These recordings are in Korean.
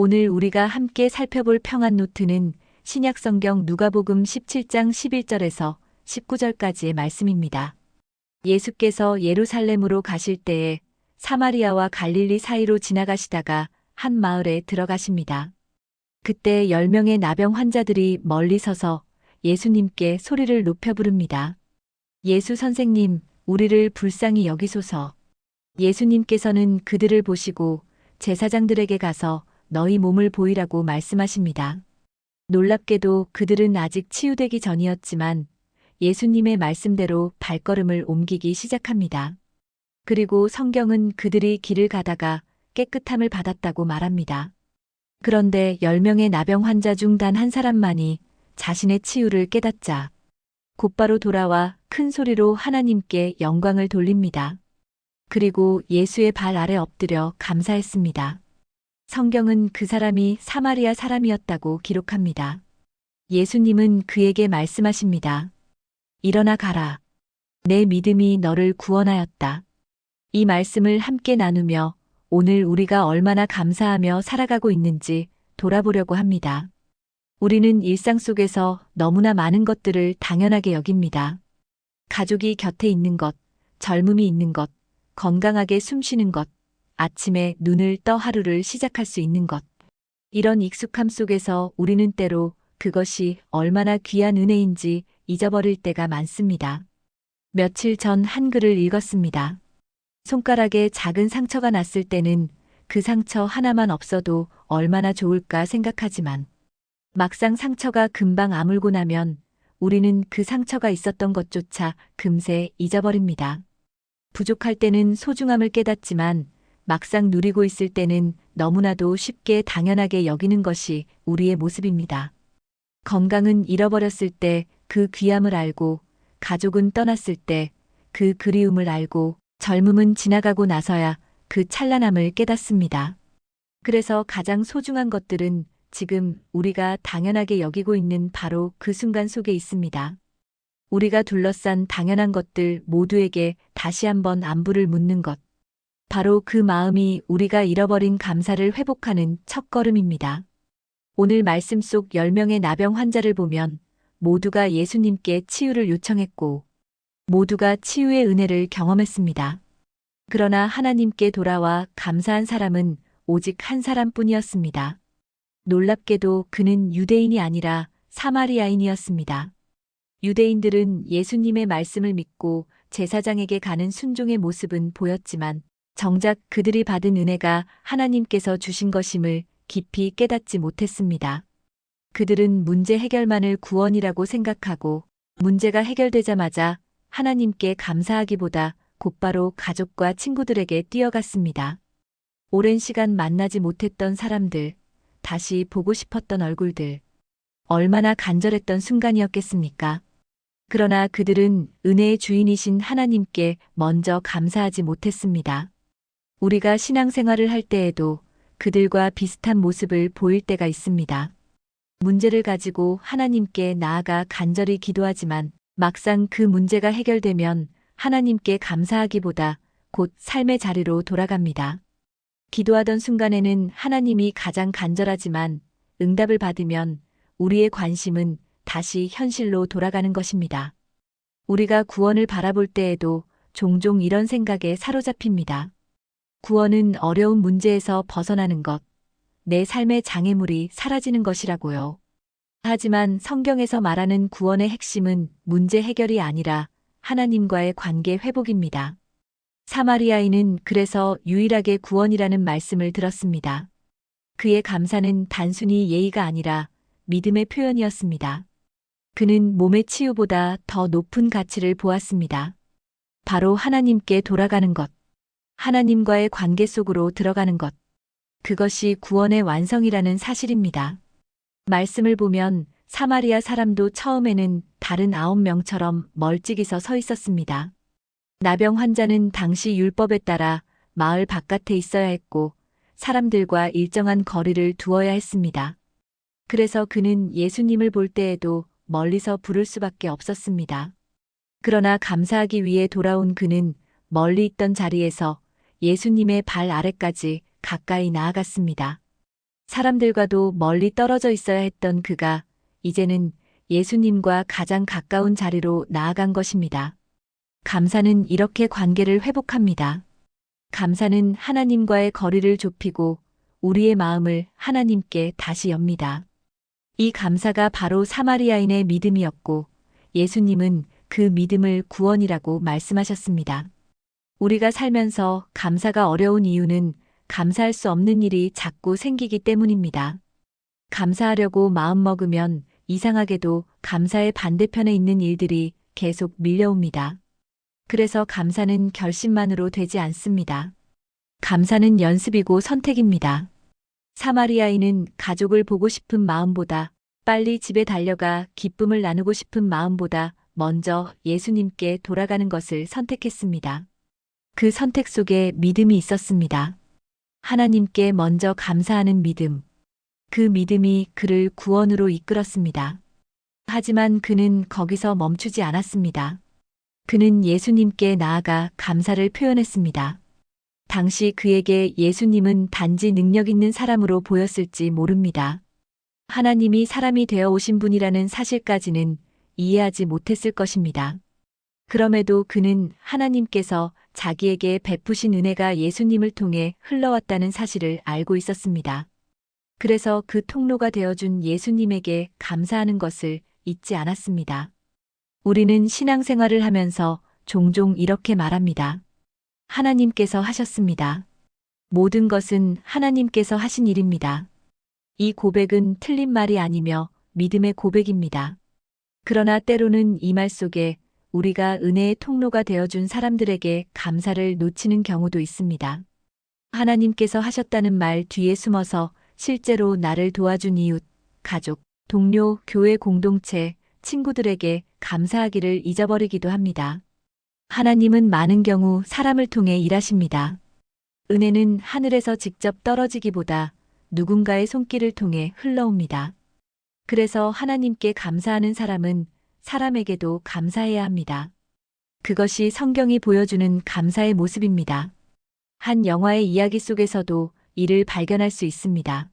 오늘 우리가 함께 살펴볼 평안 노트는 신약성경 누가복음 17장 11절에서 19절까지의 말씀입니다. 예수께서 예루살렘으로 가실 때에 사마리아와 갈릴리 사이로 지나가시다가 한 마을에 들어가십니다. 그때 10명의 나병 환자들이 멀리 서서 예수님께 소리를 높여 부릅니다. 예수 선생님, 우리를 불쌍히 여기소서. 예수님께서는 그들을 보시고 제사장들에게 가서 너희 몸을 보이라고 말씀하십니다. 놀랍게도 그들은 아직 치유되기 전이었지만 예수님의 말씀대로 발걸음을 옮기기 시작합니다. 그리고 성경은 그들이 길을 가다가 깨끗함을 받았다고 말합니다. 그런데 10명의 나병 환자 중 단 한 사람만이 자신의 치유를 깨닫자 곧바로 돌아와 큰 소리로 하나님께 영광을 돌립니다. 그리고 예수의 발 아래 엎드려 감사했습니다. 성경은 그 사람이 사마리아 사람이었다고 기록합니다. 예수님은 그에게 말씀하십니다. 일어나 가라. 내 믿음이 너를 구원하였다. 이 말씀을 함께 나누며 오늘 우리가 얼마나 감사하며 살아가고 있는지 돌아보려고 합니다. 우리는 일상 속에서 너무나 많은 것들을 당연하게 여깁니다. 가족이 곁에 있는 것, 젊음이 있는 것, 건강하게 숨 쉬는 것, 아침에 눈을 떠 하루를 시작할 수 있는 것. 이런 익숙함 속에서 우리는 때로 그것이 얼마나 귀한 은혜인지 잊어버릴 때가 많습니다. 며칠 전 한 글을 읽었습니다. 손가락에 작은 상처가 났을 때는 그 상처 하나만 없어도 얼마나 좋을까 생각하지만 막상 상처가 금방 아물고 나면 우리는 그 상처가 있었던 것조차 금세 잊어버립니다. 부족할 때는 소중함을 깨닫지만 막상 누리고 있을 때는 너무나도 쉽게 당연하게 여기는 것이 우리의 모습입니다. 건강은 잃어버렸을 때 그 귀함을 알고, 가족은 떠났을 때 그 그리움을 알고, 젊음은 지나가고 나서야 그 찬란함을 깨닫습니다. 그래서 가장 소중한 것들은 지금 우리가 당연하게 여기고 있는 바로 그 순간 속에 있습니다. 우리가 둘러싼 당연한 것들 모두에게 다시 한번 안부를 묻는 것. 바로 그 마음이 우리가 잃어버린 감사를 회복하는 첫걸음입니다. 오늘 말씀 속 10명의 나병 환자를 보면 모두가 예수님께 치유를 요청했고 모두가 치유의 은혜를 경험했습니다. 그러나 하나님께 돌아와 감사한 사람은 오직 한 사람뿐이었습니다. 놀랍게도 그는 유대인이 아니라 사마리아인이었습니다. 유대인들은 예수님의 말씀을 믿고 제사장에게 가는 순종의 모습은 보였지만 정작 그들이 받은 은혜가 하나님께서 주신 것임을 깊이 깨닫지 못했습니다. 그들은 문제 해결만을 구원이라고 생각하고 문제가 해결되자마자 하나님께 감사하기보다 곧바로 가족과 친구들에게 뛰어갔습니다. 오랜 시간 만나지 못했던 사람들, 다시 보고 싶었던 얼굴들, 얼마나 간절했던 순간이었겠습니까? 그러나 그들은 은혜의 주인이신 하나님께 먼저 감사하지 못했습니다. 우리가 신앙생활을 할 때에도 그들과 비슷한 모습을 보일 때가 있습니다. 문제를 가지고 하나님께 나아가 간절히 기도하지만 막상 그 문제가 해결되면 하나님께 감사하기보다 곧 삶의 자리로 돌아갑니다. 기도하던 순간에는 하나님이 가장 간절하지만 응답을 받으면 우리의 관심은 다시 현실로 돌아가는 것입니다. 우리가 구원을 바라볼 때에도 종종 이런 생각에 사로잡힙니다. 구원은 어려운 문제에서 벗어나는 것, 내 삶의 장애물이 사라지는 것이라고요. 하지만 성경에서 말하는 구원의 핵심은 문제 해결이 아니라 하나님과의 관계 회복입니다. 사마리아인은 그래서 유일하게 구원이라는 말씀을 들었습니다. 그의 감사는 단순히 예의가 아니라 믿음의 표현이었습니다. 그는 몸의 치유보다 더 높은 가치를 보았습니다. 바로 하나님께 돌아가는 것, 하나님과의 관계 속으로 들어가는 것, 그것이 구원의 완성이라는 사실입니다. 말씀을 보면 사마리아 사람도 처음에는 다른 9명처럼 멀찍이서 서 있었습니다. 나병 환자는 당시 율법에 따라 마을 바깥에 있어야 했고 사람들과 일정한 거리를 두어야 했습니다. 그래서 그는 예수님을 볼 때에도 멀리서 부를 수밖에 없었습니다. 그러나 감사하기 위해 돌아온 그는 멀리 있던 자리에서 예수님의 발 아래까지 가까이 나아갔습니다. 사람들과도 멀리 떨어져 있어야 했던 그가 이제는 예수님과 가장 가까운 자리로 나아간 것입니다. 감사는 이렇게 관계를 회복합니다. 감사는 하나님과의 거리를 좁히고 우리의 마음을 하나님께 다시 엽니다. 이 감사가 바로 사마리아인의 믿음이었고 예수님은 그 믿음을 구원이라고 말씀하셨습니다. 우리가 살면서 감사가 어려운 이유는 감사할 수 없는 일이 자꾸 생기기 때문입니다. 감사하려고 마음먹으면 이상하게도 감사의 반대편에 있는 일들이 계속 밀려옵니다. 그래서 감사는 결심만으로 되지 않습니다. 감사는 연습이고 선택입니다. 사마리아인은 가족을 보고 싶은 마음보다 빨리 집에 달려가 기쁨을 나누고 싶은 마음보다 먼저 예수님께 돌아가는 것을 선택했습니다. 그 선택 속에 믿음이 있었습니다. 하나님께 먼저 감사하는 믿음. 그 믿음이 그를 구원으로 이끌었습니다. 하지만 그는 거기서 멈추지 않았습니다. 그는 예수님께 나아가 감사를 표현했습니다. 당시 그에게 예수님은 단지 능력 있는 사람으로 보였을지 모릅니다. 하나님이 사람이 되어 오신 분이라는 사실까지는 이해하지 못했을 것입니다. 그럼에도 그는 하나님께서 자기에게 베푸신 은혜가 예수님을 통해 흘러왔다는 사실을 알고 있었습니다. 그래서 그 통로가 되어준 예수님에게 감사하는 것을 잊지 않았습니다. 우리는 신앙생활을 하면서 종종 이렇게 말합니다. 하나님께서 하셨습니다. 모든 것은 하나님께서 하신 일입니다. 이 고백은 틀린 말이 아니며 믿음의 고백입니다. 그러나 때로는 이 말 속에 우리가 은혜의 통로가 되어준 사람들에게 감사를 놓치는 경우도 있습니다. 하나님께서 하셨다는 말 뒤에 숨어서 실제로 나를 도와준 이웃, 가족, 동료, 교회 공동체, 친구들에게 감사하기를 잊어버리기도 합니다. 하나님은 많은 경우 사람을 통해 일하십니다. 은혜는 하늘에서 직접 떨어지기보다 누군가의 손길을 통해 흘러옵니다. 그래서 하나님께 감사하는 사람은 사람에게도 감사해야 합니다. 그것이 성경이 보여주는 감사의 모습입니다. 한 영화의 이야기 속에서도 이를 발견할 수 있습니다.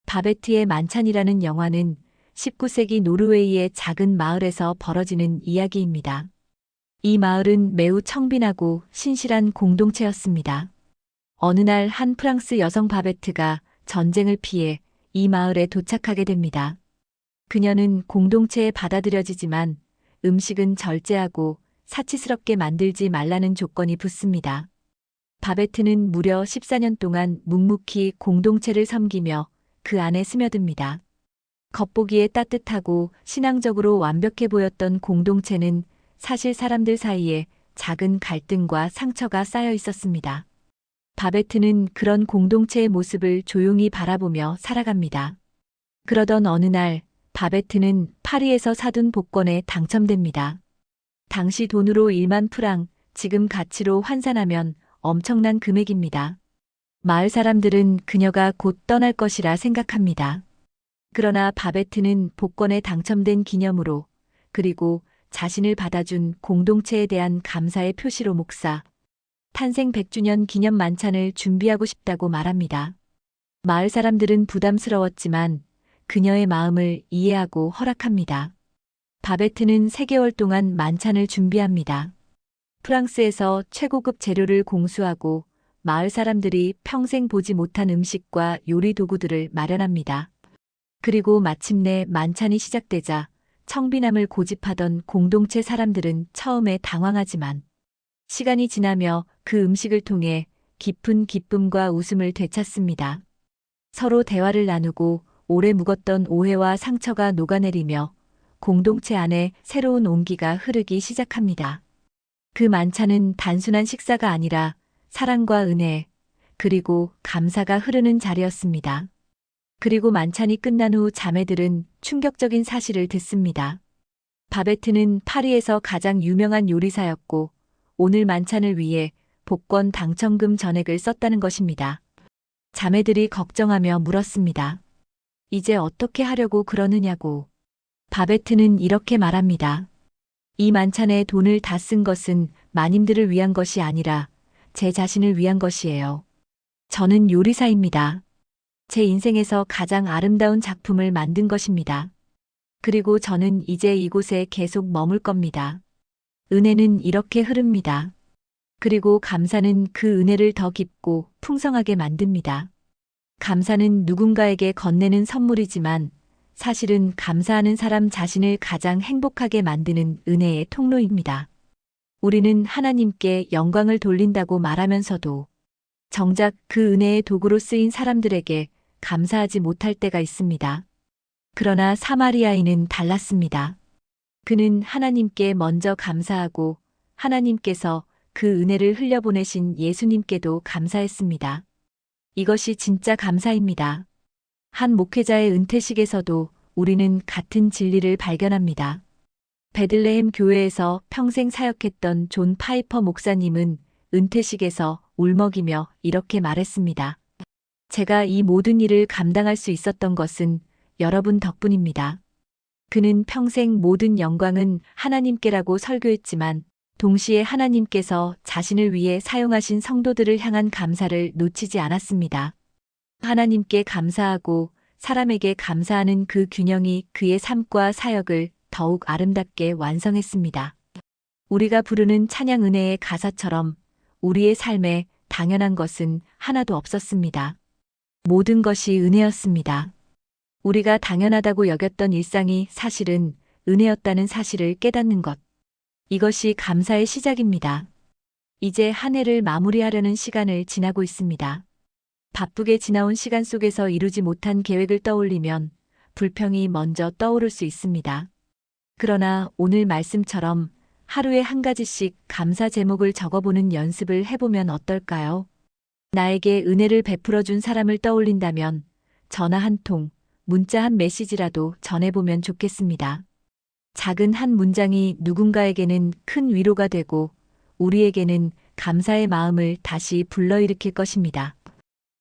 바베트의 만찬이라는 영화는 19세기 노르웨이의 작은 마을에서 벌어지는 이야기입니다. 이 마을은 매우 청빈하고 신실한 공동체였습니다. 어느 날 한 프랑스 여성 바베트가 전쟁을 피해 이 마을에 도착하게 됩니다. 그녀는 공동체에 받아들여지지만 음식은 절제하고 사치스럽게 만들지 말라는 조건이 붙습니다. 바베트는 무려 14년 동안 묵묵히 공동체를 섬기며 그 안에 스며듭니다. 겉보기에 따뜻하고 신앙적으로 완벽해 보였던 공동체는 사실 사람들 사이에 작은 갈등과 상처가 쌓여 있었습니다. 바베트는 그런 공동체의 모습을 조용히 바라보며 살아갑니다. 그러던 어느 날 바베트는 파리에서 사둔 복권에 당첨됩니다. 당시 돈으로 1만 프랑, 지금 가치로 환산하면 엄청난 금액입니다. 마을 사람들은 그녀가 곧 떠날 것이라 생각합니다. 그러나 바베트는 복권에 당첨된 기념으로 그리고 자신을 받아준 공동체에 대한 감사의 표시로 목사, 탄생 100주년 기념 만찬을 준비하고 싶다고 말합니다. 마을 사람들은 부담스러웠지만 그녀의 마음을 이해하고 허락합니다. 바베트는 3개월 동안 만찬을 준비합니다. 프랑스에서 최고급 재료를 공수하고 마을 사람들이 평생 보지 못한 음식과 요리 도구들을 마련합니다. 그리고 마침내 만찬이 시작되자 청빈함을 고집하던 공동체 사람들은 처음에 당황하지만 시간이 지나며 그 음식을 통해 깊은 기쁨과 웃음을 되찾습니다. 서로 대화를 나누고 오래 묵었던 오해와 상처가 녹아내리며 공동체 안에 새로운 온기가 흐르기 시작합니다. 그 만찬은 단순한 식사가 아니라 사랑과 은혜, 그리고 감사가 흐르는 자리였습니다. 그리고 만찬이 끝난 후 자매들은 충격적인 사실을 듣습니다. 바베트는 파리에서 가장 유명한 요리사였고 오늘 만찬을 위해 복권 당첨금 전액을 썼다는 것입니다. 자매들이 걱정하며 물었습니다. 이제 어떻게 하려고 그러느냐고. 바베트는 이렇게 말합니다. 이 만찬에 돈을 다 쓴 것은 마님들을 위한 것이 아니라 제 자신을 위한 것이에요. 저는 요리사입니다. 제 인생에서 가장 아름다운 작품을 만든 것입니다. 그리고 저는 이제 이곳에 계속 머물 겁니다. 은혜는 이렇게 흐릅니다. 그리고 감사는 그 은혜를 더 깊고 풍성하게 만듭니다. 감사는 누군가에게 건네는 선물이지만 사실은 감사하는 사람 자신을 가장 행복하게 만드는 은혜의 통로입니다. 우리는 하나님께 영광을 돌린다고 말하면서도 정작 그 은혜의 도구로 쓰인 사람들에게 감사하지 못할 때가 있습니다. 그러나 사마리아인은 달랐습니다. 그는 하나님께 먼저 감사하고 하나님께서 그 은혜를 흘려보내신 예수님께도 감사했습니다. 이것이 진짜 감사입니다. 한 목회자의 은퇴식에서도 우리는 같은 진리를 발견합니다. 베들레헴 교회에서 평생 사역했던 존 파이퍼 목사님은 은퇴식에서 울먹이며 이렇게 말했습니다. 제가 이 모든 일을 감당할 수 있었던 것은 여러분 덕분입니다. 그는 평생 모든 영광은 하나님께라고 설교했지만 동시에 하나님께서 자신을 위해 사용하신 성도들을 향한 감사를 놓치지 않았습니다. 하나님께 감사하고 사람에게 감사하는 그 균형이 그의 삶과 사역을 더욱 아름답게 완성했습니다. 우리가 부르는 찬양 은혜의 가사처럼 우리의 삶에 당연한 것은 하나도 없었습니다. 모든 것이 은혜였습니다. 우리가 당연하다고 여겼던 일상이 사실은 은혜였다는 사실을 깨닫는 것. 이것이 감사의 시작입니다. 이제 한 해를 마무리하려는 시간을 지나고 있습니다. 바쁘게 지나온 시간 속에서 이루지 못한 계획을 떠올리면 불평이 먼저 떠오를 수 있습니다. 그러나 오늘 말씀처럼 하루에 한 가지씩 감사 제목을 적어보는 연습을 해보면 어떨까요? 나에게 은혜를 베풀어 준 사람을 떠올린다면 전화 한 통, 문자 한 메시지라도 전해보면 좋겠습니다. 작은 한 문장이 누군가에게는 큰 위로가 되고 우리에게는 감사의 마음을 다시 불러일으킬 것입니다.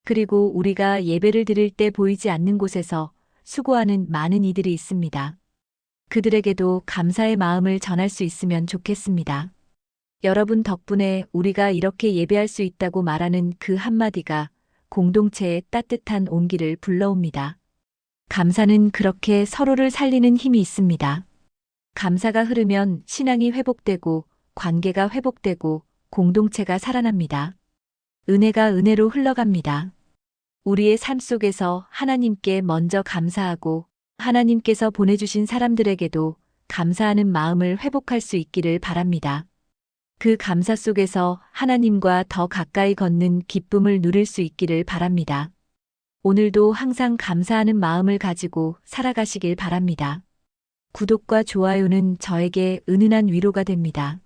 그리고 우리가 예배를 드릴 때 보이지 않는 곳에서 수고하는 많은 이들이 있습니다. 그들에게도 감사의 마음을 전할 수 있으면 좋겠습니다. 여러분 덕분에 우리가 이렇게 예배할 수 있다고 말하는 그 한마디가 공동체에 따뜻한 온기를 불러옵니다. 감사는 그렇게 서로를 살리는 힘이 있습니다. 감사가 흐르면 신앙이 회복되고 관계가 회복되고 공동체가 살아납니다. 은혜가 은혜로 흘러갑니다. 우리의 삶 속에서 하나님께 먼저 감사하고 하나님께서 보내주신 사람들에게도 감사하는 마음을 회복할 수 있기를 바랍니다. 그 감사 속에서 하나님과 더 가까이 걷는 기쁨을 누릴 수 있기를 바랍니다. 오늘도 항상 감사하는 마음을 가지고 살아가시길 바랍니다. 구독과 좋아요는 저에게 은은한 위로가 됩니다.